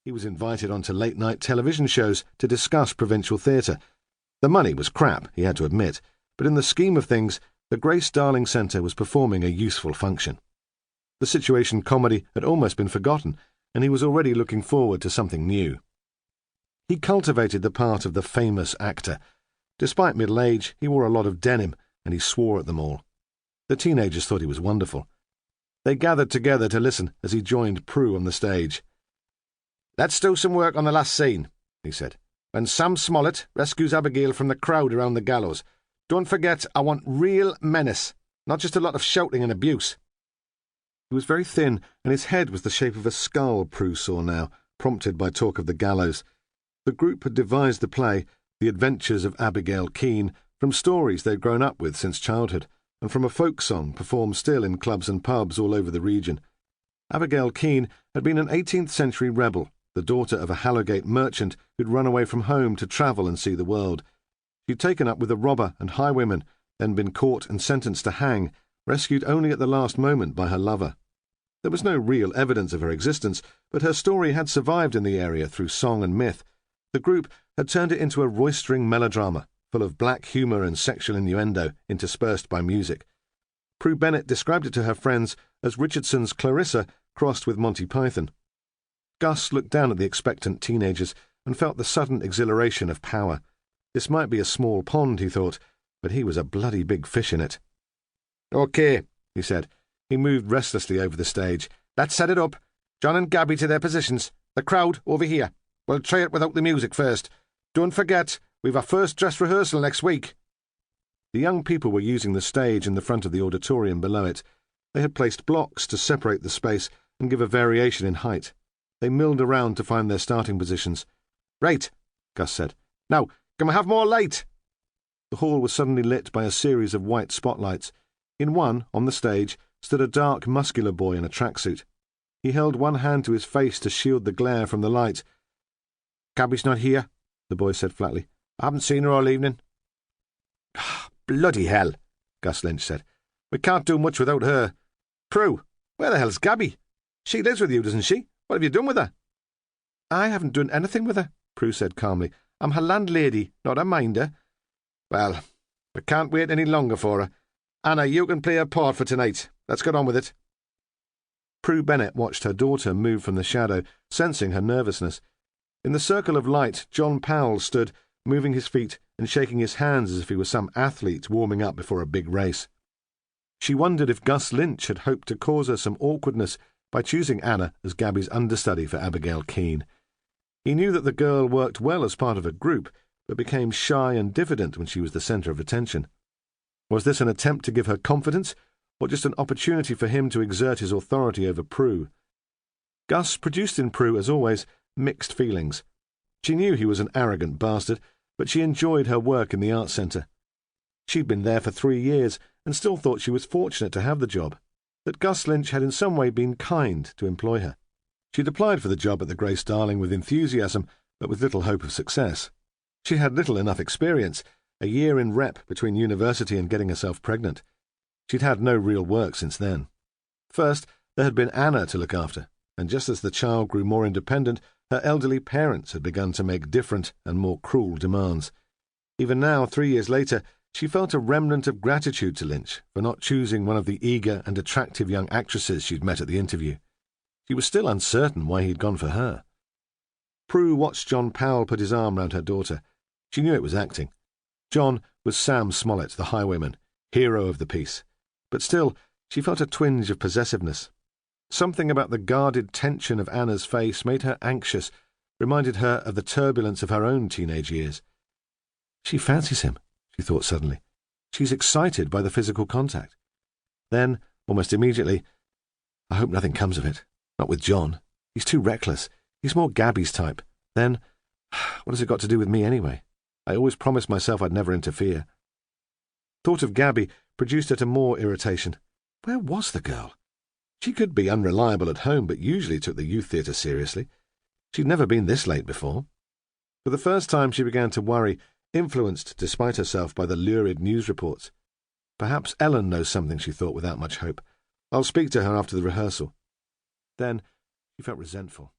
He was invited onto late-night television shows to discuss provincial theatre. The money was crap, he had to admit, but in the scheme of things, the Grace Darling Centre was performing a useful function. The situation comedy had almost been forgotten, and he was already looking forward to something new. He cultivated the part of the famous actor. Despite middle age, he wore a lot of denim, and he swore at them all. The teenagers thought he was wonderful. They gathered together to listen as he joined Prue on the stage. "Let's do some work on the last scene," he said. "When Sam Smollett rescues Abigail from the crowd around the gallows. Don't forget, I want real menace, not just a lot of shouting and abuse." He was very thin, and his head was the shape of a skull, Prue saw now, prompted by talk of the gallows. The group had devised the play, The Adventures of Abigail Keene, from stories they'd grown up with since childhood, and from a folk song performed still in clubs and pubs all over the region. Abigail Keene had been an 18th-century rebel, the daughter of a Harrogate merchant who'd run away from home to travel and see the world. She'd taken up with a robber and highwayman, then been caught and sentenced to hang, rescued only at the last moment by her lover. There was no real evidence of her existence, but her story had survived in the area through song and myth. The group had turned it into a roistering melodrama, full of black humour and sexual innuendo, interspersed by music. Prue Bennett described it to her friends as Richardson's Clarissa crossed with Monty Python. Gus looked down at the expectant teenagers and felt the sudden exhilaration of power. This might be a small pond, he thought, but he was a bloody big fish in it. "OK," he said. He moved restlessly over the stage. "Let's set it up. John and Gabby to their positions. The crowd over here. We'll try it without the music first. Don't forget, we've our first dress rehearsal next week." The young people were using the stage in the front of the auditorium below it. They had placed blocks to separate the space and give a variation in height. They milled around to find their starting positions. "Right," Gus said. "Now, can we have more light?" The hall was suddenly lit by a series of white spotlights. In one, on the stage, stood a dark, muscular boy in a tracksuit. He held one hand to his face to shield the glare from the light. "Gabby's not here," the boy said flatly. "I haven't seen her all evening." "Bloody hell," Gus Lynch said. "We can't do much without her. Prue, where the hell's Gabby? She lives with you, doesn't she? What have you done with her?" "I haven't done anything with her," Prue said calmly. "I'm her landlady, not a minder." "Well, we can't wait any longer for her. Anna, you can play her part for tonight. Let's get on with it." Prue Bennett watched her daughter move from the shadow, sensing her nervousness. In the circle of light, John Powell stood, moving his feet and shaking his hands as if he were some athlete warming up before a big race. She wondered if Gus Lynch had hoped to cause her some awkwardness by choosing Anna as Gabby's understudy for Abigail Keene. He knew that the girl worked well as part of a group, but became shy and diffident when she was the centre of attention. Was this an attempt to give her confidence, or just an opportunity for him to exert his authority over Prue? Gus produced in Prue, as always, mixed feelings. She knew he was an arrogant bastard, but she enjoyed her work in the Arts Centre. She'd been there for 3 years and still thought she was fortunate to have the job, that Gus Lynch had in some way been kind to employ her. She'd applied for the job at the Grace Darling with enthusiasm, but with little hope of success. She had little enough experience, a year in rep between university and getting herself pregnant. She'd had no real work since then. First, there had been Anna to look after, and just as the child grew more independent, her elderly parents had begun to make different and more cruel demands. Even now, 3 years later, she felt a remnant of gratitude to Lynch for not choosing one of the eager and attractive young actresses she'd met at the interview. She was still uncertain why he'd gone for her. Prue watched John Powell put his arm round her daughter. She knew it was acting. John was Sam Smollett, the highwayman, hero of the piece. But still, she felt a twinge of possessiveness. Something about the guarded tension of Anna's face made her anxious, reminded her of the turbulence of her own teenage years. She fancies him, she thought suddenly. She's excited by the physical contact. Then, almost immediately, I hope nothing comes of it. Not with John. He's too reckless. He's more Gabby's type. Then, what has it got to do with me anyway? I always promised myself I'd never interfere. Thought of Gabby produced her to more irritation. Where was the girl? She could be unreliable at home, but usually took the youth theatre seriously. She'd never been this late before. For the first time she began to worry, influenced despite herself by the lurid news reports. Perhaps Ellen knows something, she thought without much hope. I'll speak to her after the rehearsal. Then she felt resentful.